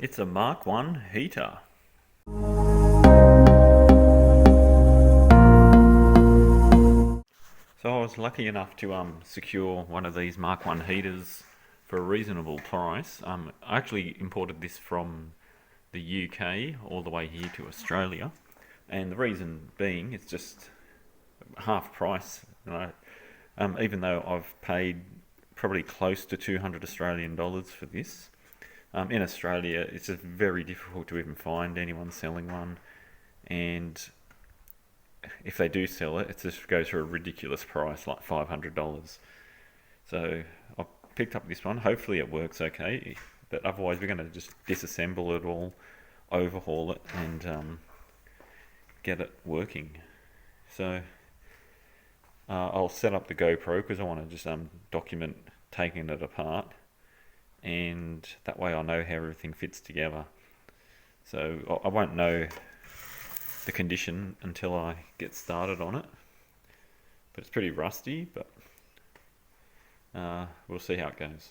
It's a Mark 1 heater. So I was lucky enough to secure one of these Mark 1 heaters for a reasonable price. I actually imported this from the UK all the way here to Australia, and the reason being it's just half price. Even though I've paid probably close to 200 Australian dollars for this. In Australia, it's just very difficult to even find anyone selling one, and if they do sell it, it just goes for a ridiculous price, like $500. So I picked up this one. Hopefully it works okay, but otherwise we're going to just disassemble it all, overhaul it, and get it working. So I'll set up the GoPro because I want to just document taking it apart, and that way I know how everything fits together. So I won't know the condition until I get started on it, but it's pretty rusty, but we'll see how it goes.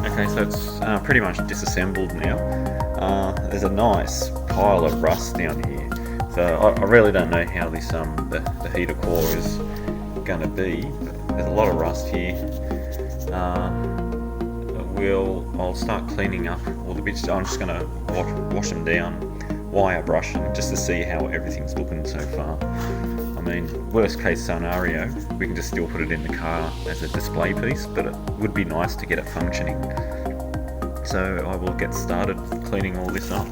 Okay, so it's pretty much disassembled now. There's a nice pile of rust down here, so I really don't know how this the heater core is going to be. There's a lot of rust here. I'll start cleaning up all the bits. I'm just going to wash them down, wire brush them, just to see how everything's looking so far. I mean, worst case scenario, we can just still put it in the car as a display piece, but it would be nice to get it functioning. So I will get started cleaning all this up.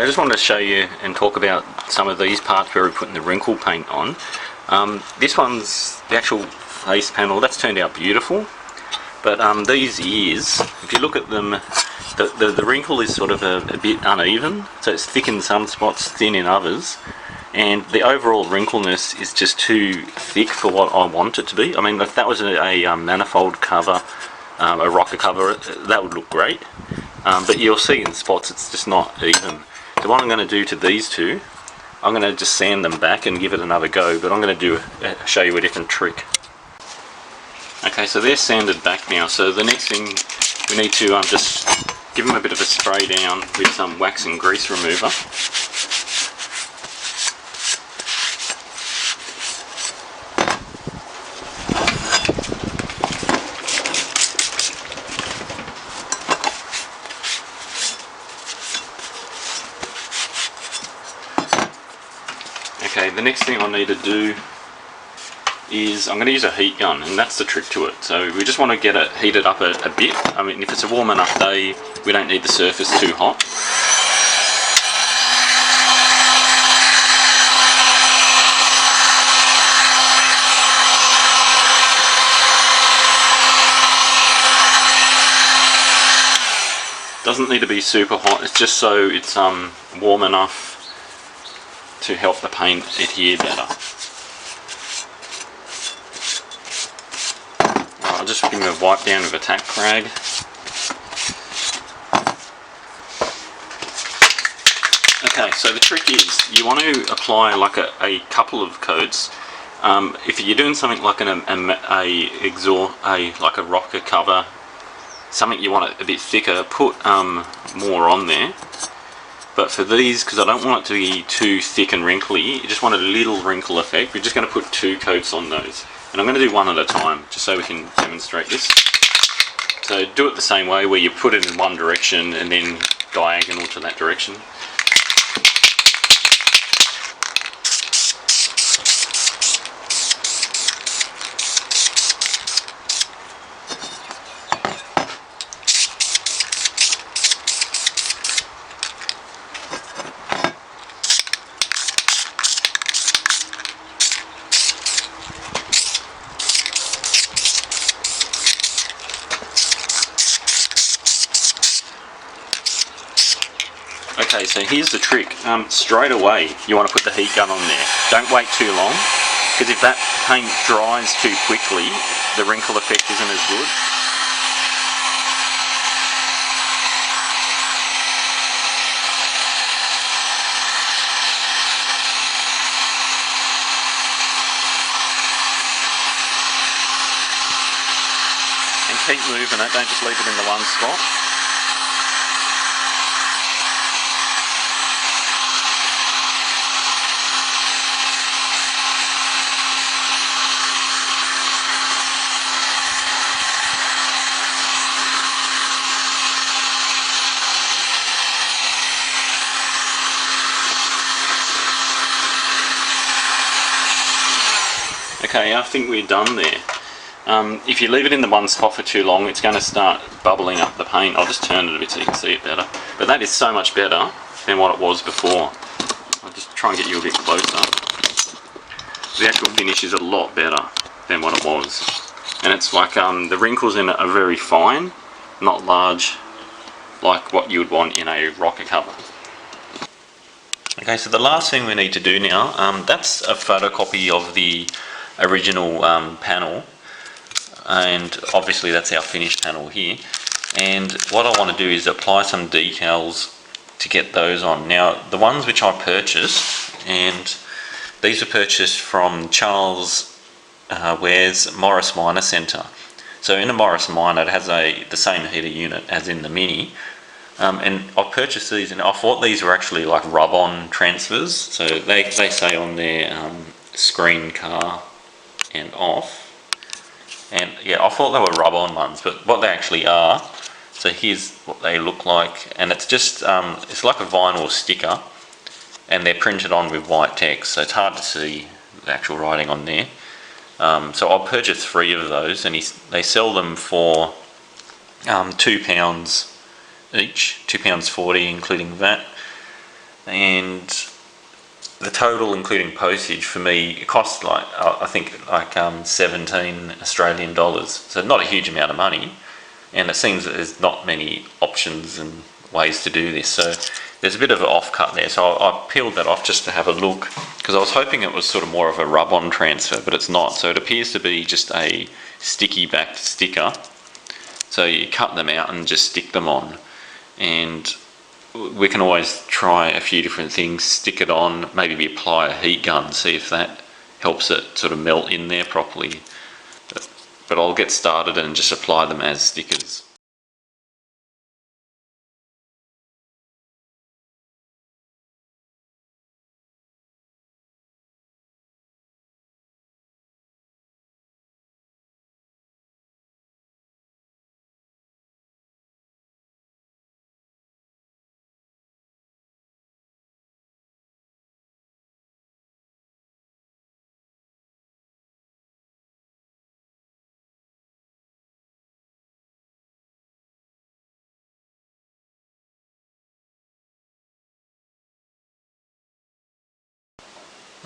Okay, I just wanted to show you and talk about some of these parts where we're putting the wrinkle paint on. This one's the actual face panel. That's turned out beautiful. But these ears, if you look at them, the wrinkle is sort of a bit uneven. So it's thick in some spots, thin in others. And the overall wrinkleness is just too thick for what I want it to be. I mean, if that was a manifold cover, a rocker cover, that would look great. But you'll see in spots it's just not even. So what I'm going to do to these two, I'm going to just sand them back and give it another go, but I'm going to show you a different trick. Okay, so they're sanded back now, so the next thing we need to just give them a bit of a spray down with some wax and grease remover. Okay, the next thing I need to do is I'm going to use a heat gun, and that's the trick to it. So we just want to get it heated up a bit. I mean, if it's a warm enough day, we don't need the surface too hot. Doesn't need to be super hot, it's just so it's warm enough to help the paint adhere better. I'll just give him a wipe down with a tack rag. Okay, so the trick is you want to apply like a couple of coats. If you're doing something like like a rocker cover, something you want it a bit thicker, put more on there. But for these, because I don't want it to be too thick and wrinkly, you just want a little wrinkle effect. We're just going to put 2 coats on those. And I'm going to do one at a time, just so we can demonstrate this. So do it the same way, where you put it in one direction and then diagonal to that direction. Okay, so here's the trick. Straight away you want to put the heat gun on there. Don't wait too long, because if that paint dries too quickly, the wrinkle effect isn't as good. And keep moving it, don't just leave it in the one spot. Okay, I think we're done there. If you leave it in the one spot for too long, it's going to start bubbling up the paint. I'll just turn it a bit so you can see it better. But that is so much better than what it was before. I'll just try and get you a bit closer. The actual finish is a lot better than what it was. And it's like the wrinkles in it are very fine, not large, like what you would want in a rocker cover. Okay, so the last thing we need to do now, that's a photocopy of the original panel, and obviously that's our finished panel here. And what I want to do is apply some decals to get those on. Now, the ones which I purchased, and these were purchased from Charles Ware's Morris Minor Centre. So in a Morris Minor, it has the same heater unit as in the Mini. And I purchased these, and I thought these were actually like rub-on transfers. So they say on their screen car and off, and yeah, I thought they were rub-on ones, but what they actually are, so here's what they look like, and it's just it's like a vinyl sticker, and they're printed on with white text, so it's hard to see the actual writing on there. So I'll purchase 3 of those, and they sell them for £2 each, £2.40 including VAT. and the total including postage for me, it cost like I think like 17 Australian dollars, so not a huge amount of money, and it seems that there's not many options and ways to do this, so there's a bit of an offcut there, so I peeled that off just to have a look, because I was hoping it was sort of more of a rub-on transfer, but it's not. So it appears to be just a sticky backed sticker, so you cut them out and just stick them on, and we can always try a few different things, stick it on, maybe apply a heat gun, see if that helps it sort of melt in there properly, but I'll get started and just apply them as stickers.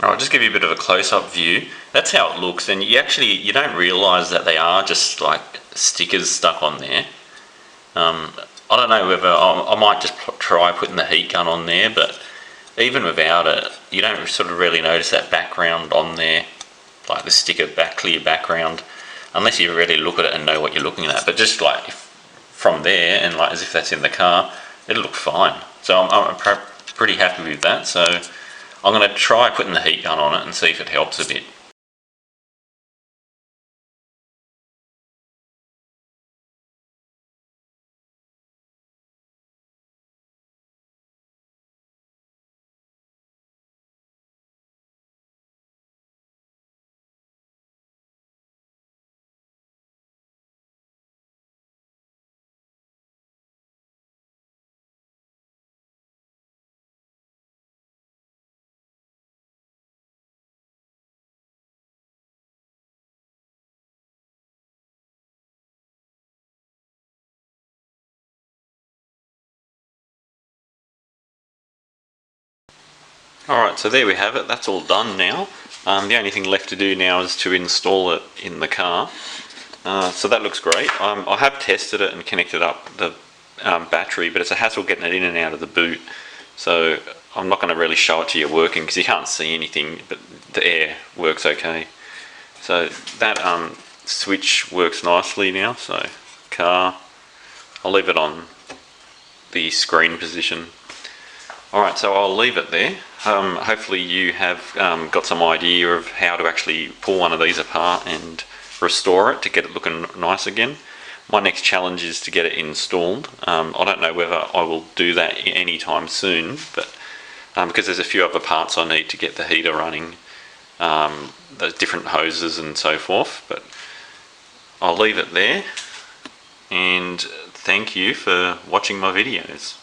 Alright, just give you a bit of a close-up view. That's how it looks, and you don't realise that they are just like stickers stuck on there. I don't know whether I might just try putting the heat gun on there, but even without it, you don't sort of really notice that background on there, like the sticker clear background, unless you really look at it and know what you're looking at. But just like from there, and like as if that's in the car, it'll look fine. So I'm pretty happy with that. So I'm going to try putting the heat gun on it and see if it helps a bit. Alright, so there we have it, that's all done now. The only thing left to do now is to install it in the car. So that looks great. I have tested it and connected up the battery, but it's a hassle getting it in and out of the boot. So I'm not going to really show it to you working because you can't see anything, but the air works okay. So that switch works nicely now, so car, I'll leave it on the screen position. Alright, so I'll leave it there. Hopefully you have got some idea of how to actually pull one of these apart and restore it to get it looking nice again. My next challenge is to get it installed. I don't know whether I will do that anytime soon, but because there's a few other parts I need to get the heater running, those different hoses and so forth, but I'll leave it there, and thank you for watching my videos.